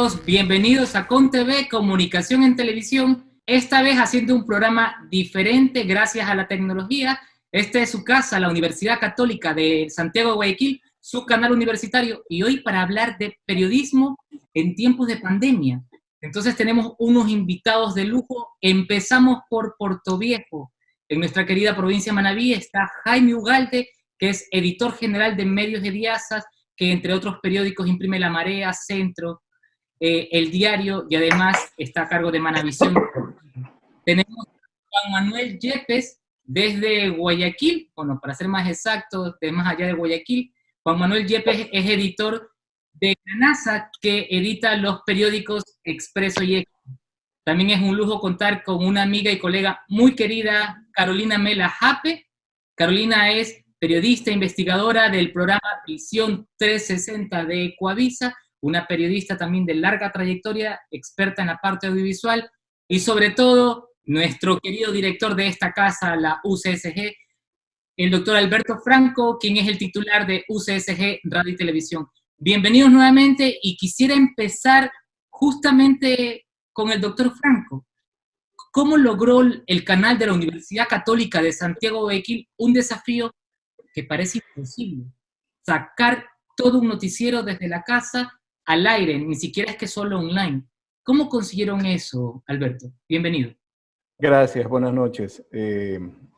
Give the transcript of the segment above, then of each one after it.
todos, bienvenidos a ConTV, Comunicación en Televisión, esta vez haciendo un programa diferente gracias a la tecnología. Esta es su casa, la Universidad Católica de Santiago de Guayaquil, su canal universitario, y hoy para hablar de periodismo en tiempos de pandemia. Entonces tenemos unos invitados de lujo. Empezamos por Portoviejo. En nuestra querida provincia de Manabí está Jaime Ugalde, que es editor general de Medios de Diazas, que entre otros periódicos imprime La Marea, Centro, El Diario, y además está a cargo de Manavisión. Tenemos a Juan Manuel Yepes desde Guayaquil, bueno, para ser más exactos, de más allá de Guayaquil. Juan Manuel Yepes es editor de Canasa, que edita los periódicos Expreso y Eco. También es un lujo contar con una amiga y colega muy querida, Carolina Mela Jape. Carolina es periodista e investigadora del programa Visión 360 de Ecuavisa, una periodista también de larga trayectoria, experta en la parte audiovisual, y sobre todo, nuestro querido director de esta casa, la UCSG, el doctor Alberto Franco, quien es el titular de UCSG Radio y Televisión. Bienvenidos nuevamente, y quisiera empezar justamente con el doctor Franco. ¿Cómo logró el canal de la Universidad Católica de Santiago de Guayaquil un desafío que parece imposible? Sacar todo un noticiero desde la casa al aire, ni siquiera es que solo online. ¿Cómo consiguieron eso, Alberto? Bienvenido. Gracias, buenas noches.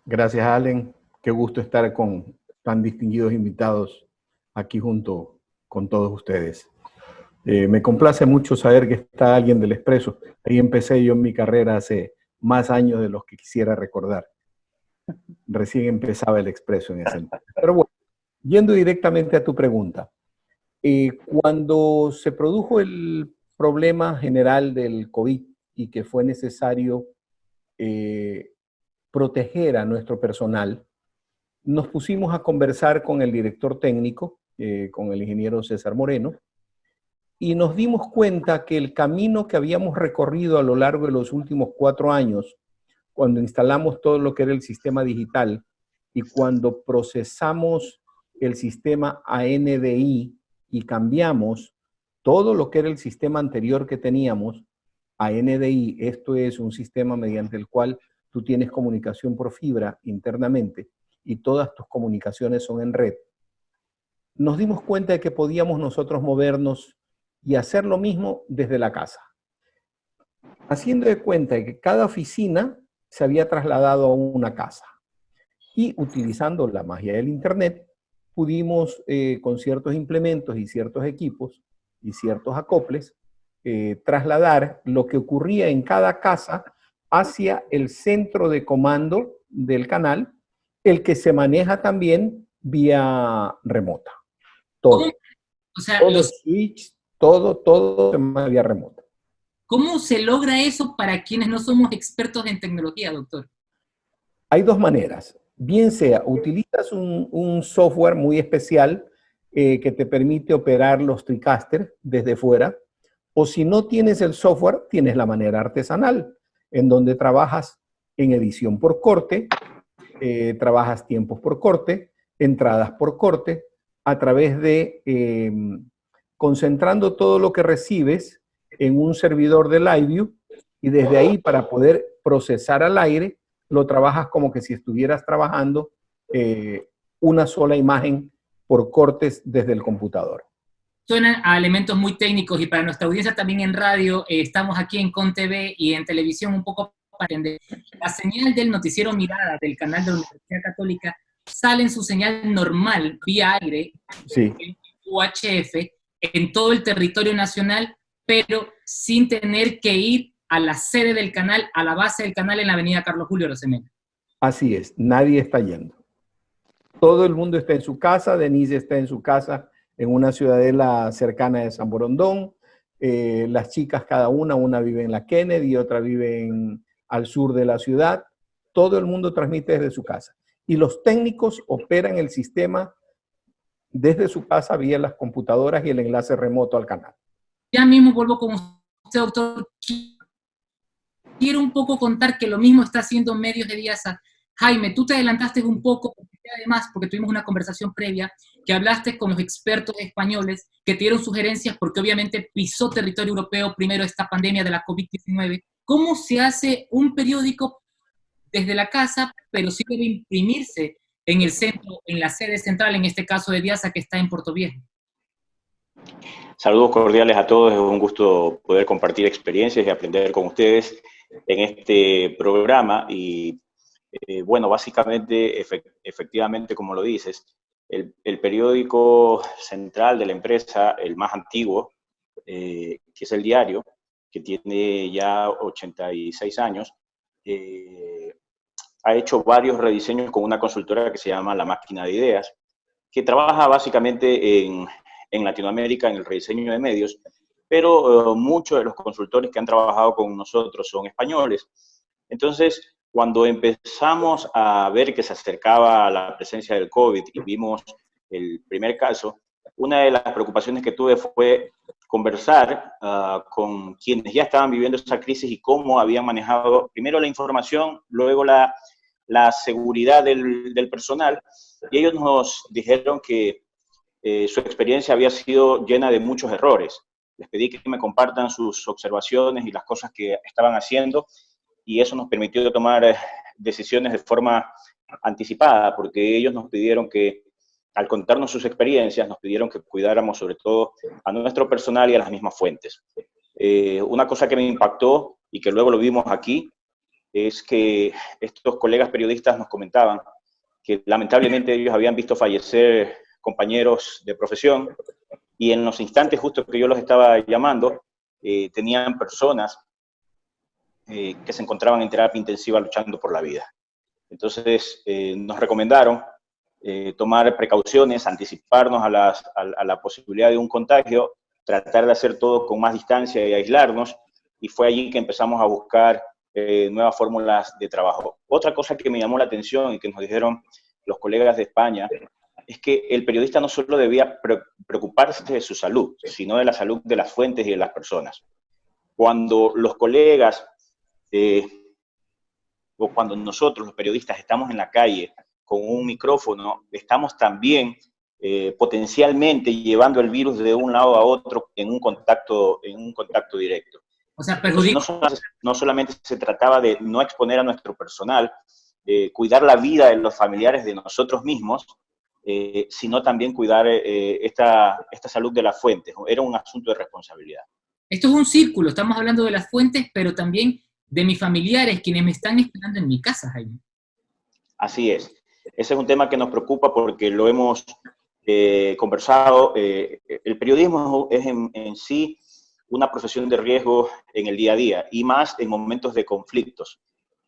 Gracias, Allen. Qué gusto estar con tan distinguidos invitados aquí junto con todos ustedes. Me complace mucho saber que está alguien del Expreso. Ahí empecé yo en mi carrera hace más años de los que quisiera recordar. Recién empezaba el Expreso en ese entonces. Pero bueno, yendo directamente a tu pregunta. Cuando se produjo el problema general del COVID y que fue necesario proteger a nuestro personal, nos pusimos a conversar con el director técnico, con el ingeniero César Moreno, y nos dimos cuenta que el camino que habíamos recorrido a lo largo de los últimos 4 años, cuando instalamos todo lo que era el sistema digital y cuando procesamos el sistema ANDI y cambiamos todo lo que era el sistema anterior que teníamos a NDI, esto es un sistema mediante el cual tú tienes comunicación por fibra internamente y todas tus comunicaciones son en red, nos dimos cuenta de que podíamos nosotros movernos y hacer lo mismo desde la casa. Haciendo de cuenta de que cada oficina se había trasladado a una casa. Y utilizando la magia del Internet, pudimos, con ciertos implementos y ciertos equipos y ciertos acoples, trasladar lo que ocurría en cada casa hacia el centro de comando del canal, el que se maneja también vía remota. Todo. O sea, todo switch, todo se maneja vía remota. ¿Cómo se logra eso para quienes no somos expertos en tecnología, doctor? Hay dos maneras. Bien sea, utilizas un software muy especial que te permite operar los TriCaster desde fuera, o si no tienes el software, tienes la manera artesanal, en donde trabajas en edición por corte, trabajas tiempos por corte, entradas por corte, a través de concentrando todo lo que recibes en un servidor de LiveView, y desde ahí, para poder procesar al aire, lo trabajas como que si estuvieras trabajando una sola imagen por cortes desde el computador. Suenan a elementos muy técnicos, y para nuestra audiencia también en radio, estamos aquí en ConTV y en televisión un poco para entender. La señal del noticiero Mirada del canal de la Universidad Católica sale en su señal normal, vía aire, sí, en UHF, en todo el territorio nacional, pero sin tener que ir a la sede del canal, a la base del canal en la avenida Carlos Julio Rosemena. Así es, nadie está yendo. Todo el mundo está en su casa. Denise está en su casa en una ciudadela cercana de San Borondón. Las chicas, cada una vive en la Kennedy, otra vive al sur de la ciudad. Todo el mundo transmite desde su casa. Y los técnicos operan el sistema desde su casa vía las computadoras y el enlace remoto al canal. Ya mismo vuelvo con usted, doctor. Quiero un poco contar que lo mismo está haciendo Medios de Diaza. Jaime, tú te adelantaste un poco, además, porque tuvimos una conversación previa, que hablaste con los expertos españoles que te dieron sugerencias porque obviamente pisó territorio europeo primero esta pandemia de la COVID-19. ¿Cómo se hace un periódico desde la casa, pero sí debe imprimirse en el centro, en la sede central, en este caso de Diasa, que está en Portoviejo? Saludos cordiales a todos, es un gusto poder compartir experiencias y aprender con ustedes en este programa. Y bueno, básicamente, efectivamente, como lo dices, el periódico central de la empresa, el más antiguo, que es El Diario, que tiene ya 86 años, ha hecho varios rediseños con una consultora que se llama La Máquina de Ideas, que trabaja básicamente en Latinoamérica en el rediseño de medios, pero muchos de los consultores que han trabajado con nosotros son españoles. Entonces, cuando empezamos a ver que se acercaba la presencia del COVID y vimos el primer caso, una de las preocupaciones que tuve fue conversar con quienes ya estaban viviendo esa crisis y cómo habían manejado primero la información, luego la seguridad del personal, y ellos nos dijeron que su experiencia había sido llena de muchos errores. Les pedí que me compartan sus observaciones y las cosas que estaban haciendo, y eso nos permitió tomar decisiones de forma anticipada, porque ellos nos pidieron que, al contarnos sus experiencias, nos pidieron que cuidáramos sobre todo a nuestro personal y a las mismas fuentes. Una cosa que me impactó y que luego lo vimos aquí, es que estos colegas periodistas nos comentaban que lamentablemente ellos habían visto fallecer compañeros de profesión y en los instantes justo que yo los estaba llamando, tenían personas que se encontraban en terapia intensiva luchando por la vida. Entonces nos recomendaron tomar precauciones, anticiparnos a la posibilidad de un contagio, tratar de hacer todo con más distancia y aislarnos, y fue allí que empezamos a buscar nuevas fórmulas de trabajo. Otra cosa que me llamó la atención y que nos dijeron los colegas de España es que el periodista no solo debía preocuparse de su salud, sino de la salud de las fuentes y de las personas. Cuando los colegas o cuando nosotros, los periodistas, estamos en la calle con un micrófono, estamos también potencialmente llevando el virus de un lado a otro en un contacto directo. O sea, perjudica. No solamente se trataba de no exponer a nuestro personal, cuidar la vida de los familiares de nosotros mismos, sino también cuidar esta salud de las fuentes. Era un asunto de responsabilidad. Esto es un círculo, estamos hablando de las fuentes, pero también de mis familiares, quienes me están esperando en mi casa, Jaime. Así es. Ese es un tema que nos preocupa porque lo hemos conversado. El periodismo es en sí una profesión de riesgo en el día a día, y más en momentos de conflictos.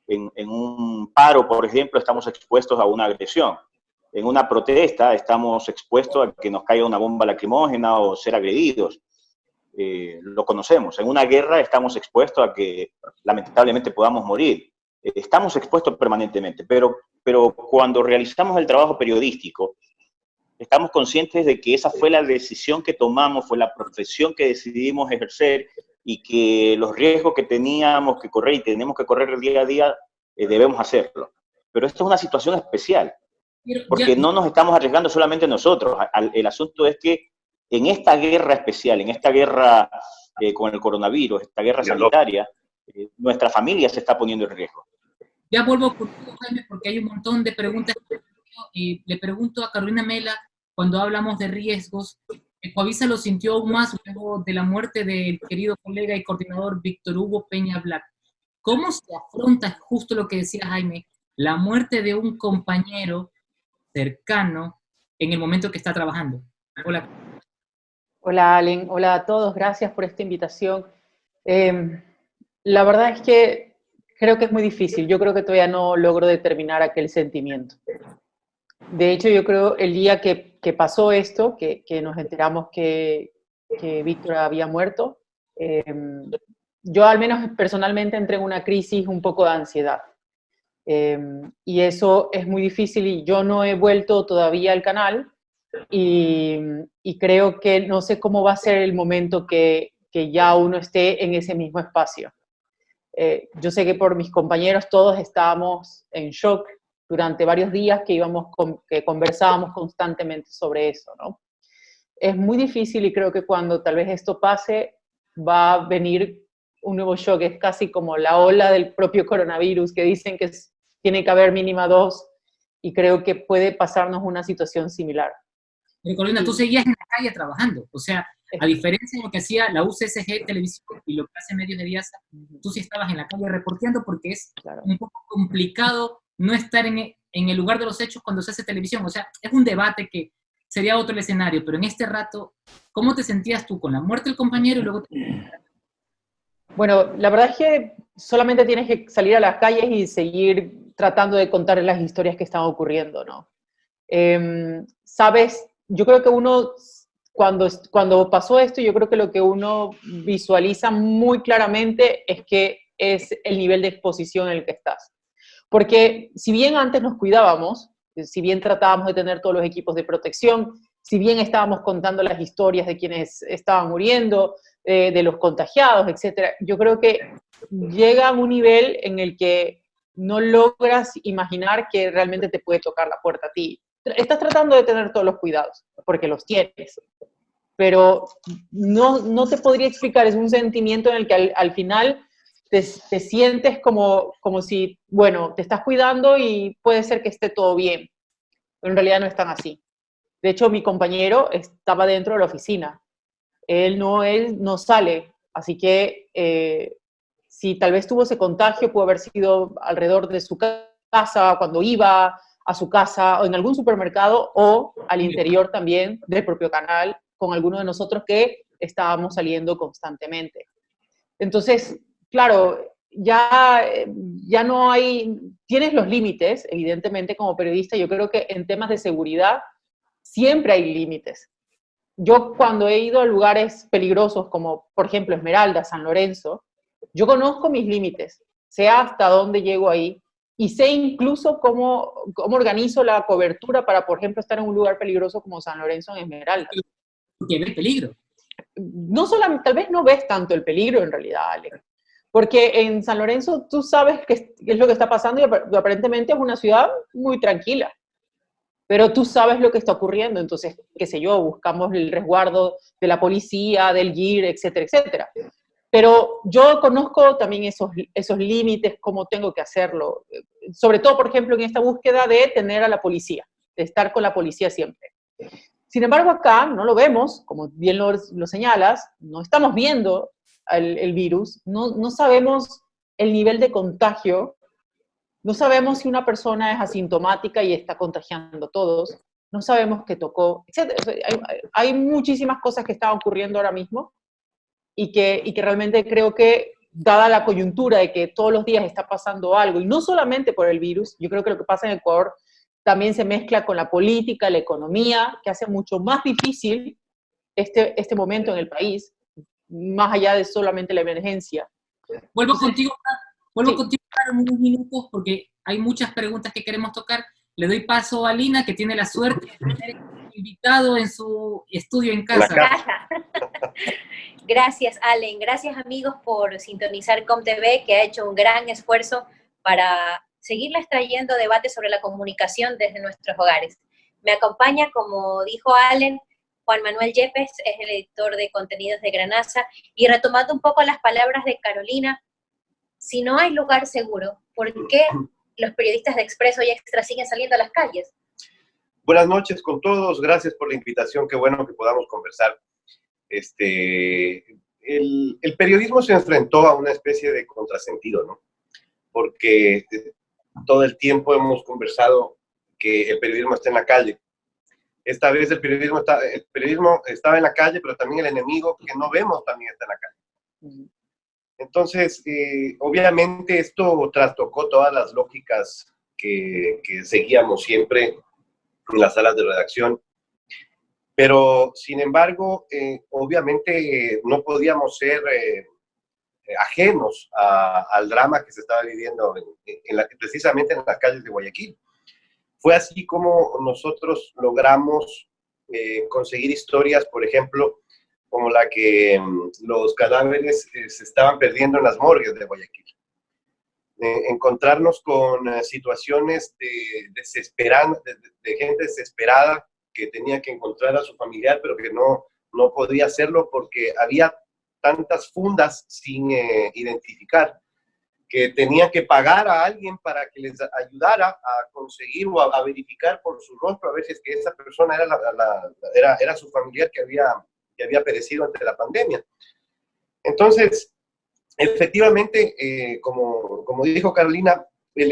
En un paro, por ejemplo, estamos expuestos a una agresión. En una protesta estamos expuestos a que nos caiga una bomba lacrimógena o ser agredidos. Lo conocemos. En una guerra estamos expuestos a que lamentablemente podamos morir. Estamos expuestos permanentemente, pero cuando realizamos el trabajo periodístico, estamos conscientes de que esa fue la decisión que tomamos, fue la profesión que decidimos ejercer, y que los riesgos que teníamos que correr y tenemos que correr el día a día, debemos hacerlo. Pero esto es una situación especial, porque no nos estamos arriesgando solamente nosotros. El asunto es que en esta guerra especial, en esta guerra con el coronavirus, esta guerra sanitaria, nuestra familia se está poniendo en riesgo. Ya vuelvo contigo, Jaime, porque hay un montón de preguntas. Y le pregunto a Carolina Mela, cuando hablamos de riesgos, Coavisa lo sintió aún más luego de la muerte del querido colega y coordinador Víctor Hugo Peña Black. ¿Cómo se afronta, justo lo que decía Jaime, la muerte de un compañero cercano en el momento que está trabajando? Hola. Hola, Allen. Hola a todos. Gracias por esta invitación. La verdad es que creo que es muy difícil. Yo creo que todavía no logro determinar aquel sentimiento. De hecho, yo creo el día que pasó esto, que nos enteramos que Víctor había muerto, yo al menos personalmente entré en una crisis un poco de ansiedad. Y eso es muy difícil, y yo no he vuelto todavía al canal, y creo que no sé cómo va a ser el momento que ya uno esté en ese mismo espacio. Yo sé que por mis compañeros todos estábamos en shock, durante varios días que conversábamos constantemente sobre eso, ¿no? Es muy difícil y creo que cuando tal vez esto pase va a venir un nuevo shock, es casi como la ola del propio coronavirus, que dicen que tiene que haber mínima 2, y creo que puede pasarnos una situación similar. Pero Carolina, tú seguías en la calle trabajando, o sea, a diferencia de lo que hacía la UCSG Televisión y lo que hace Medios de Viasa, tú sí estabas en la calle reporteando porque es un poco complicado no estar en el lugar de los hechos cuando se hace televisión. O sea, es un debate que sería otro el escenario, pero en este rato, ¿cómo te sentías tú con la muerte del compañero y luego... Bueno, la verdad es que solamente tienes que salir a las calles y seguir tratando de contar las historias que están ocurriendo, ¿no? Sabes, yo creo que uno, cuando pasó esto, yo creo que lo que uno visualiza muy claramente es que es el nivel de exposición en el que estás. Porque si bien antes nos cuidábamos, si bien tratábamos de tener todos los equipos de protección, si bien estábamos contando las historias de quienes estaban muriendo, de los contagiados, etcétera, yo creo que llega a un nivel en el que no logras imaginar que realmente te puede tocar la puerta a ti. Estás tratando de tener todos los cuidados, porque los tienes, pero no te podría explicar, es un sentimiento en el que al final te sientes como si, bueno, te estás cuidando y puede ser que esté todo bien, pero en realidad no es tan así. De hecho, mi compañero estaba dentro de la oficina. Él no sale, así que si tal vez tuvo ese contagio, pudo haber sido alrededor de su casa, cuando iba a su casa, o en algún supermercado, o al interior también del propio canal, con alguno de nosotros que estábamos saliendo constantemente. Entonces, claro, ya no hay, tienes los límites, evidentemente, como periodista. Yo creo que en temas de seguridad siempre hay límites. Yo cuando he ido a lugares peligrosos como, por ejemplo, Esmeralda, San Lorenzo, yo conozco mis límites, sé hasta dónde llego ahí y sé incluso cómo organizo la cobertura para, por ejemplo, estar en un lugar peligroso como San Lorenzo en Esmeralda. Que ves peligro. No solamente, tal vez no ves tanto el peligro en realidad, Ale, porque en San Lorenzo tú sabes qué es lo que está pasando y aparentemente es una ciudad muy tranquila. Pero tú sabes lo que está ocurriendo, entonces, qué sé yo, buscamos el resguardo de la policía, del GIR, etcétera, etcétera. Pero yo conozco también esos límites, cómo tengo que hacerlo. Sobre todo, por ejemplo, en esta búsqueda de tener a la policía, de estar con la policía siempre. Sin embargo, acá no lo vemos, como bien lo señalas, no estamos viendo el virus, no sabemos el nivel de contagio. No sabemos si una persona es asintomática y está contagiando a todos. No sabemos qué tocó, etc. Hay muchísimas cosas que están ocurriendo ahora mismo y que realmente creo que, dada la coyuntura de que todos los días está pasando algo, y no solamente por el virus, yo creo que lo que pasa en Ecuador también se mezcla con la política, la economía, que hace mucho más difícil este momento en el país, más allá de solamente la emergencia. Vuelvo contigo en unos minutos porque hay muchas preguntas que queremos tocar. Le doy paso a Lina, que tiene la suerte de tener invitado en su estudio en casa. Gracias, Allen. Gracias, amigos, por sintonizar ComTV, que ha hecho un gran esfuerzo para seguirles trayendo debates sobre la comunicación desde nuestros hogares. Me acompaña, como dijo Allen, Juan Manuel Yepes, es el editor de contenidos de Granasa, y retomando un poco las palabras de Carolina, si no hay lugar seguro, ¿por qué los periodistas de Expreso y Extra siguen saliendo a las calles? Buenas noches con todos, gracias por la invitación, qué bueno que podamos conversar. El periodismo se enfrentó a una especie de contrasentido, ¿no? Porque todo el tiempo hemos conversado que el periodismo está en la calle. Esta vez el periodismo estaba en la calle, pero también el enemigo que no vemos también está en la calle. Entonces, obviamente esto trastocó todas las lógicas que seguíamos siempre en las salas de redacción, pero sin embargo, obviamente no podíamos ser ajenos al drama que se estaba viviendo precisamente en las calles de Guayaquil. Fue así como nosotros logramos conseguir historias, por ejemplo, como la que los cadáveres se estaban perdiendo en las morgues de Guayaquil. encontrarnos con situaciones de gente desesperada que tenía que encontrar a su familiar, pero que no podía hacerlo porque había tantas fundas sin identificar, que tenían que pagar a alguien para que les ayudara a conseguir o a verificar por su rostro a ver si es que esa persona era su familiar que había perecido ante la pandemia. Entonces, efectivamente, como dijo Carolina,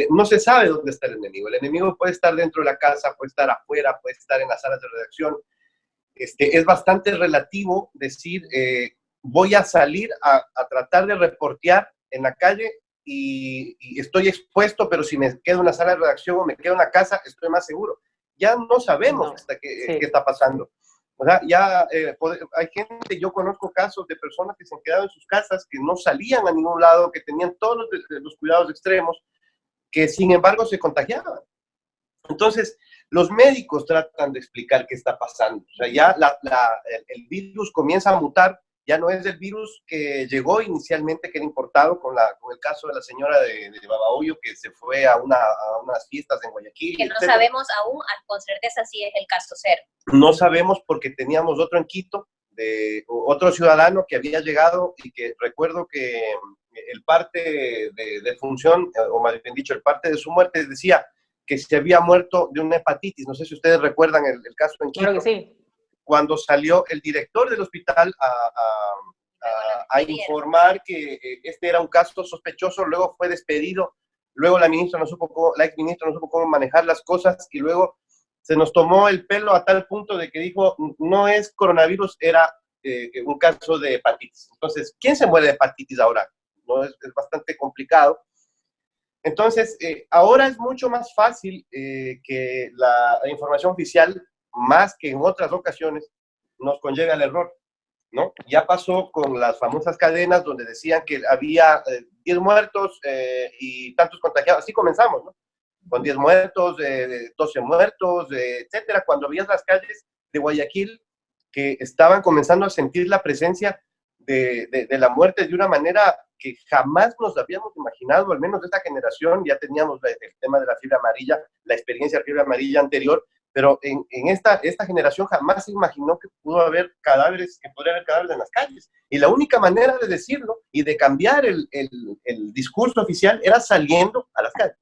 no se sabe dónde está el enemigo. El enemigo puede estar dentro de la casa, puede estar afuera, puede estar en las salas de redacción. Es bastante relativo decir, voy a salir a tratar de reportear en la calle y estoy expuesto, pero si me quedo en la sala de redacción o me quedo en la casa, estoy más seguro. Ya no sabemos qué está pasando. O sea, ya hay gente, yo conozco casos de personas que se han quedado en sus casas, que no salían a ningún lado, que tenían todos los cuidados extremos, que sin embargo se contagiaban. Entonces, los médicos tratan de explicar qué está pasando. O sea, ya el virus comienza a mutar. Ya no es el virus que llegó inicialmente, que era importado con el caso de la señora de Babahoyo, que se fue a unas fiestas en Guayaquil. Que no sabemos aún con certeza si es el caso cero. No sabemos porque teníamos otro en Quito, otro ciudadano que había llegado y que recuerdo que el parte de función, o más bien dicho, el parte de su muerte decía que se había muerto de una hepatitis. No sé si ustedes recuerdan el caso en Quito. Claro que sí. Cuando salió el director del hospital a informar que este era un caso sospechoso, luego fue despedido, luego la exministra no supo cómo manejar las cosas y luego se nos tomó el pelo a tal punto de que dijo, no es coronavirus, era un caso de hepatitis. Entonces, ¿quién se muere de hepatitis ahora? ¿No? Es bastante complicado. Entonces, ahora es mucho más fácil que la información oficial, más que en otras ocasiones, nos conlleve al error, ¿no? Ya pasó con las famosas cadenas donde decían que había 10 muertos y tantos contagiados. Así comenzamos, ¿no? Con 10 muertos, 12 muertos, etcétera. Cuando veías las calles de Guayaquil que estaban comenzando a sentir la presencia de la muerte de una manera que jamás nos habíamos imaginado, al menos de esta generación. Ya teníamos el tema de la fiebre amarilla, la experiencia de fiebre amarilla anterior, pero en esta generación jamás se imaginó que podría haber cadáveres en las calles. Y la única manera de decirlo y de cambiar el discurso oficial era saliendo a las calles.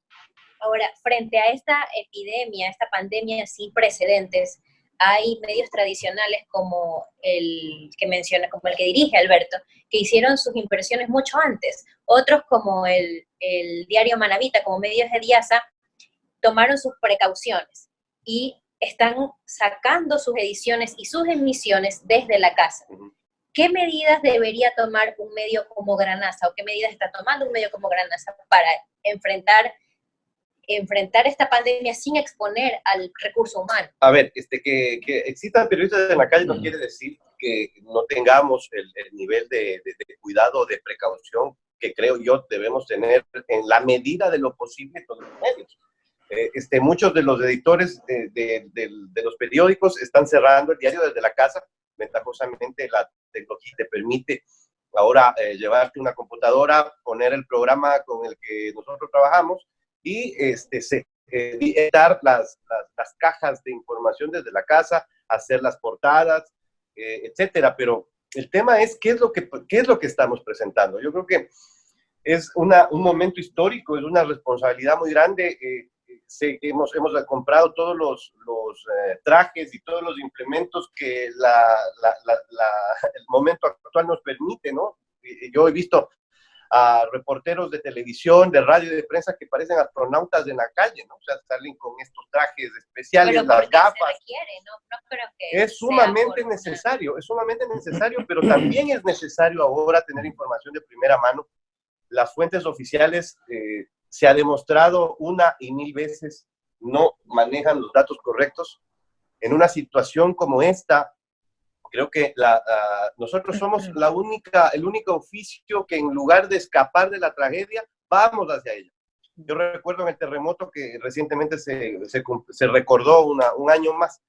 Ahora, frente a esta epidemia, esta pandemia sin precedentes, hay medios tradicionales como el que dirige Alberto, que hicieron sus impresiones mucho antes. Otros como el diario Manavita, como medios de Diaza, tomaron sus precauciones y están sacando sus ediciones y sus emisiones desde la casa. ¿Qué medidas debería tomar un medio como Granaza o qué medidas está tomando un medio como Granaza para enfrentar esta pandemia sin exponer al recurso humano? A ver, que existan periodistas en la calle no quiere decir que no tengamos el nivel de cuidado, de precaución que creo yo debemos tener en la medida de lo posible todos los medios. Muchos de los editores de los periódicos están cerrando el diario desde la casa. Ventajosamente la tecnología te permite ahora llevarte una computadora, poner el programa con el que nosotros trabajamos y editar las cajas de información desde la casa, hacer las portadas, etcétera. Pero el tema es ¿qué es lo que estamos presentando? Yo creo que es un momento histórico, es una responsabilidad muy grande. Hemos comprado todos los trajes y todos los implementos que el momento actual nos permite, ¿no? Yo he visto a reporteros de televisión, de radio y de prensa que parecen astronautas en la calle, ¿no? O sea, salen con estos trajes especiales, las gafas. Se requiere, ¿no? No creo que es sumamente necesario, pero también es necesario ahora tener información de primera mano. Las fuentes oficiales se ha demostrado una y mil veces no manejan los datos correctos. En una situación como esta, creo que nosotros somos el único oficio que en lugar de escapar de la tragedia, vamos hacia ella. Yo recuerdo en el terremoto que recientemente se recordó un año más.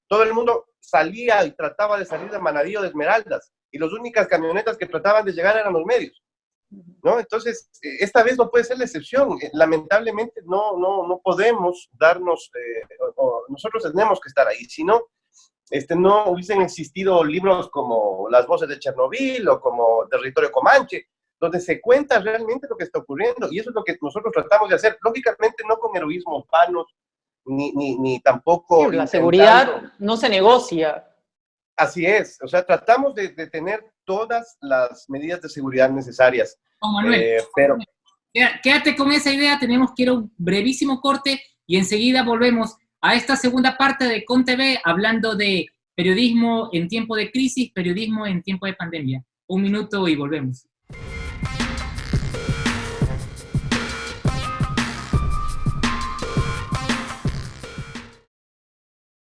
Todo el mundo salía y trataba de salir de Manadillo de Esmeraldas y las únicas camionetas que trataban de llegar eran los medios. ¿no? Entonces, esta vez no puede ser la excepción. Lamentablemente no podemos darnos, o nosotros tenemos que estar ahí, si no, no hubiesen existido libros como Las voces de Chernobyl o como Territorio Comanche, donde se cuenta realmente lo que está ocurriendo, y eso es lo que nosotros tratamos de hacer, lógicamente no con heroísmos vanos, ni tampoco... Sí, la seguridad no se negocia. Así es, o sea, tratamos de tener todas las medidas de seguridad necesarias. Juan Manuel, Pero quédate con esa idea, tenemos que ir a un brevísimo corte y enseguida volvemos a esta segunda parte de ConTV hablando de periodismo en tiempo de crisis, periodismo en tiempo de pandemia. Un minuto y volvemos.